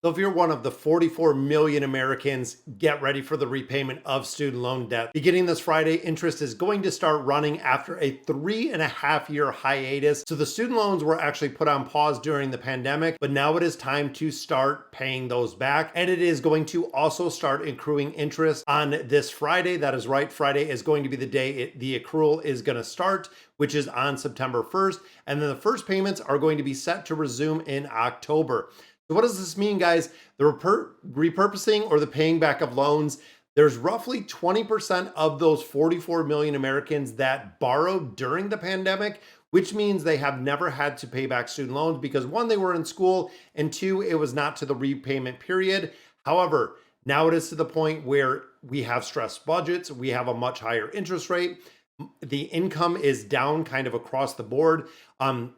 So if you're one of the 44 million Americans, get ready for the repayment of student loan debt. Beginning this Friday, interest is going to start running after a 3.5 year hiatus. So the student loans were actually put on pause during the pandemic, but now it is time to start paying those back. And it is going to also start accruing interest on this Friday. That is right. Friday is going to be the day the accrual is going to start, which is on September 1st. And then the first payments are going to be set to resume in October. So what does this mean, guys? The repurposing or the paying back of loans, there's roughly 20% of those 44 million Americans that borrowed during the pandemic, which means they have never had to pay back student loans because one, they were in school, and two, it was not to the repayment period. However, now it is to the point where we have stressed budgets, we have a much higher interest rate. The income is down kind of across the board.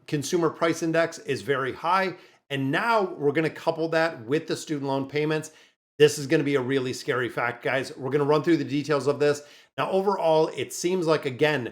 Consumer price index is very high. And now we're going to couple that with the student loan payments. This is going to be a really scary fact, guys. We're going to run through the details of this. Now, overall, it seems like, again,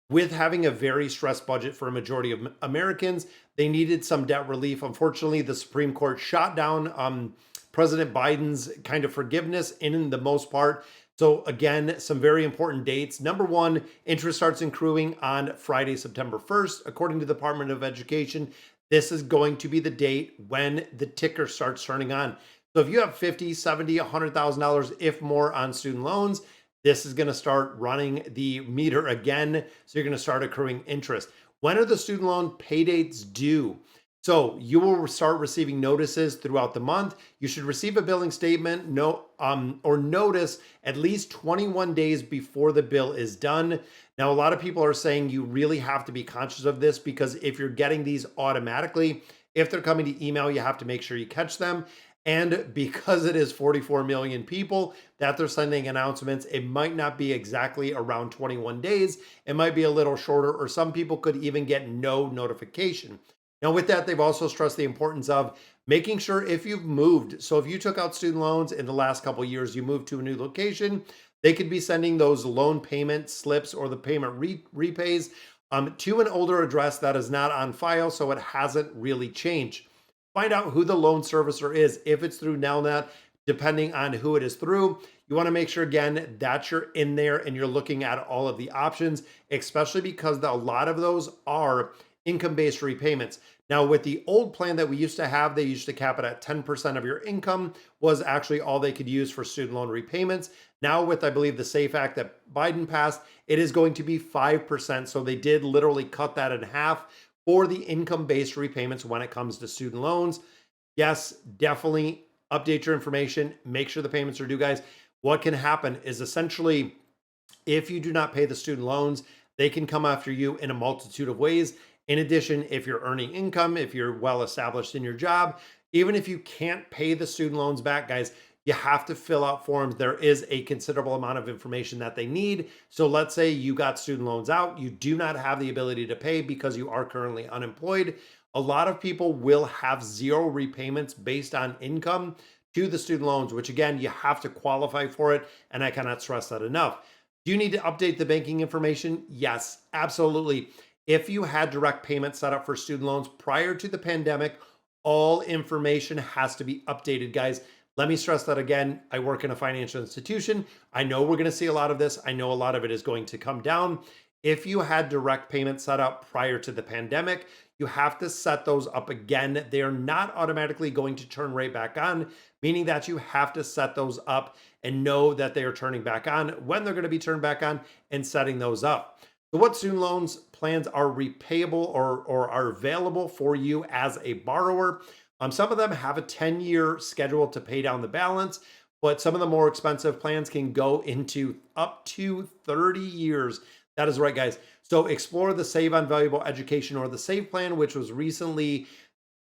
with having a very stressed budget for a majority of Americans, they needed some debt relief. Unfortunately, the Supreme Court shot down President Biden's kind of forgiveness in the most part. So again, some very important dates. Number one, interest starts accruing on Friday, September 1st. According to the Department of Education, this is going to be the date when the ticker starts turning on. So if you have 50, 70, $100,000, if more on student loans, this is going to start running the meter again. So you're going to start accruing interest. When are the student loan pay dates due? So you will start receiving notices throughout the month. You should receive a billing statement or notice at least 21 days before the bill is done. Now, a lot of people are saying you really have to be conscious of this because if you're getting these automatically, if they're coming to email, you have to make sure you catch them. And because it is 44 million people that they're sending announcements, it might not be exactly around 21 days. It might be a little shorter, or some people could even get no notification. Now, with that, they've also stressed the importance of making sure if you've moved. So if you took out student loans in the last couple of years, you moved to a new location, they could be sending those loan payment slips or the payment repays to an older address that is not on file, so it hasn't really changed. Find out who the loan servicer is. If it's through Nelnet, depending on who it is through, you want to make sure, again, that you're in there and you're looking at all of the options, especially because a lot of those are income-based repayments. Now, with the old plan that we used to have, they used to cap it at 10% of your income was actually all they could use for student loan repayments. Now with, I believe, the SAFE Act that Biden passed, it is going to be 5%. So they did literally cut that in half for the income-based repayments when it comes to student loans. Yes, definitely update your information. Make sure the payments are due, guys. What can happen is essentially, if you do not pay the student loans, they can come after you in a multitude of ways. In addition, if you're earning income, if you're well established in your job, even if you can't pay the student loans back, guys, you have to fill out forms. There is a considerable amount of information that they need. So let's say you got student loans out, you do not have the ability to pay because you are currently unemployed. A lot of people will have zero repayments based on income to the student loans, which again, you have to qualify for it. And I cannot stress that enough. Do you need to update the banking information? Yes, absolutely. If you had direct payment set up for student loans prior to the pandemic, all information has to be updated, guys. Let me stress that again. I work in a financial institution. I know we're going to see a lot of this. I know a lot of it is going to come down. If you had direct payment set up prior to the pandemic, you have to set those up again. They are not automatically going to turn right back on, meaning that you have to set those up and know that they are turning back on, when they're going to be turned back on, and setting those up. So what student loans plans are repayable or are available for you as a borrower? Some of them have a 10-year schedule to pay down the balance, but some of the more expensive plans can go into up to 30 years. That is right, guys. So explore the Save on Valuable Education or the SAVE plan, which was recently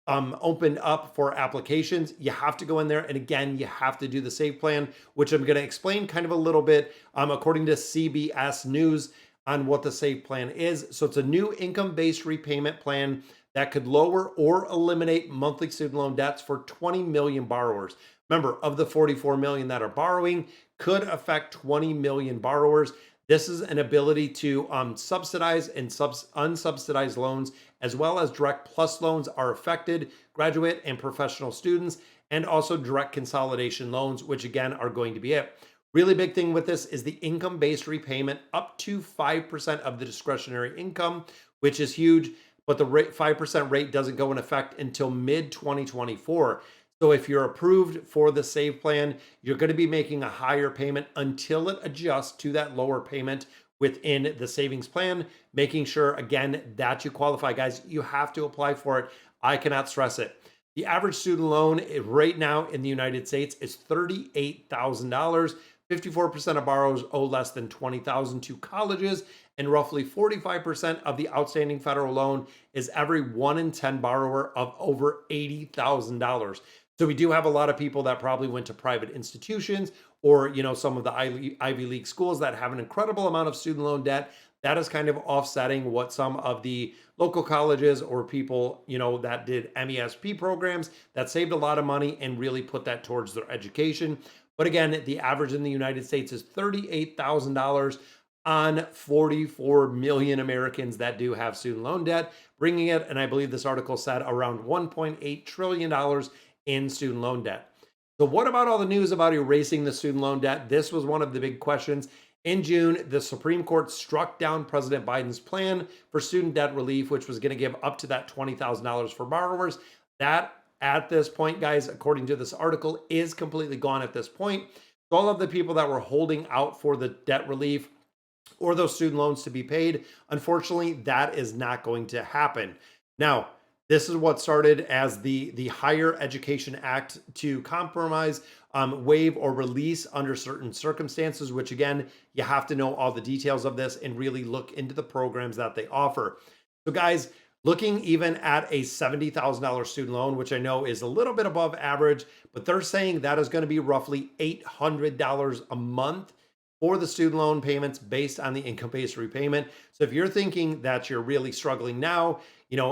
opened up for applications. You have to go in there. And again, you have to do the SAVE plan, which I'm going to explain kind of a little bit according to CBS News on what the SAVE plan is. So it's a new income-based repayment plan that could lower or eliminate monthly student loan debts for 20 million borrowers. Remember, of the 44 million that are borrowing, could affect 20 million borrowers. This is an ability to subsidize and unsubsidized loans, as well as direct plus loans are affected, graduate and professional students. and also direct consolidation loans, which again are going to be it. Really big thing with this is the income-based repayment up to 5% of the discretionary income, which is huge, but the 5% rate doesn't go in effect until mid 2024. So if you're approved for the SAVE plan, you're going to be making a higher payment until it adjusts to that lower payment within the savings plan, making sure again that you qualify. Guys, you have to apply for it. I cannot stress it. The average student loan right now in the United States is $38,000. 54% of borrowers owe less than $20,000 to colleges, and roughly 45% of the outstanding federal loan is every 1 in 10 borrower of over $80,000. So we do have a lot of people that probably went to private institutions or, some of the Ivy League schools that have an incredible amount of student loan debt. That is kind of offsetting what some of the local colleges or people, that did MESP programs that saved a lot of money and really put that towards their education. But again, the average in the United States is $38,000 on 44 million Americans that do have student loan debt, bringing it, and I believe this article said, around $1.8 trillion in student loan debt. So what about all the news about erasing the student loan debt? This was one of the big questions. In June, the Supreme Court struck down President Biden's plan for student debt relief, which was going to give up to that $20,000 for borrowers. That, at this point, guys, according to this article, is completely gone at this point. So all of the people that were holding out for the debt relief or those student loans to be paid, unfortunately, that is not going to happen. Now, this is what started as the Higher Education Act to compromise, waive, or release under certain circumstances, which again, you have to know all the details of this and really look into the programs that they offer. So guys, looking even at a $70,000 student loan, which I know is a little bit above average, but they're saying that is going to be roughly $800 a month for the student loan payments based on the income-based repayment. So if you're thinking that you're really struggling now,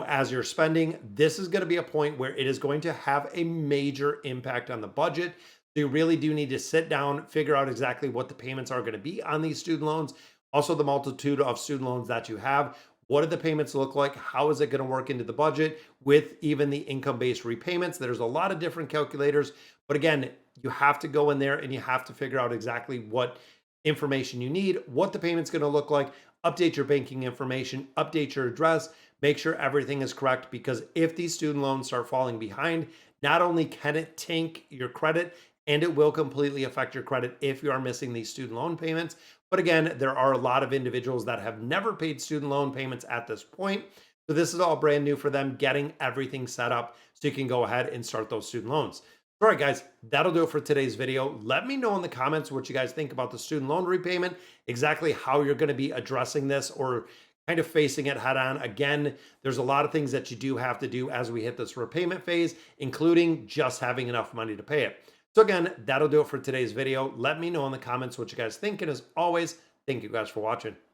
as you're spending, this is going to be a point where it is going to have a major impact on the budget. So you really do need to sit down, figure out exactly what the payments are going to be on these student loans. Also, the multitude of student loans that you have. What do the payments look like? How is it going to work into the budget with even the income-based repayments? There's a lot of different calculators, but again, you have to go in there and you have to figure out exactly what information you need, what the payment's going to look like, update your banking information, update your address, make sure everything is correct, because if these student loans start falling behind, not only can it tank your credit, and it will completely affect your credit if you are missing these student loan payments. But again, there are a lot of individuals that have never paid student loan payments at this point. So this is all brand new for them, getting everything set up so you can go ahead and start those student loans. All right, guys, that'll do it for today's video. Let me know in the comments what you guys think about the student loan repayment, exactly how you're going to be addressing this or kind of facing it head on. Again, there's a lot of things that you do have to do as we hit this repayment phase, including just having enough money to pay it. So again, that'll do it for today's video. Let me know in the comments what you guys think. And as always, thank you guys for watching.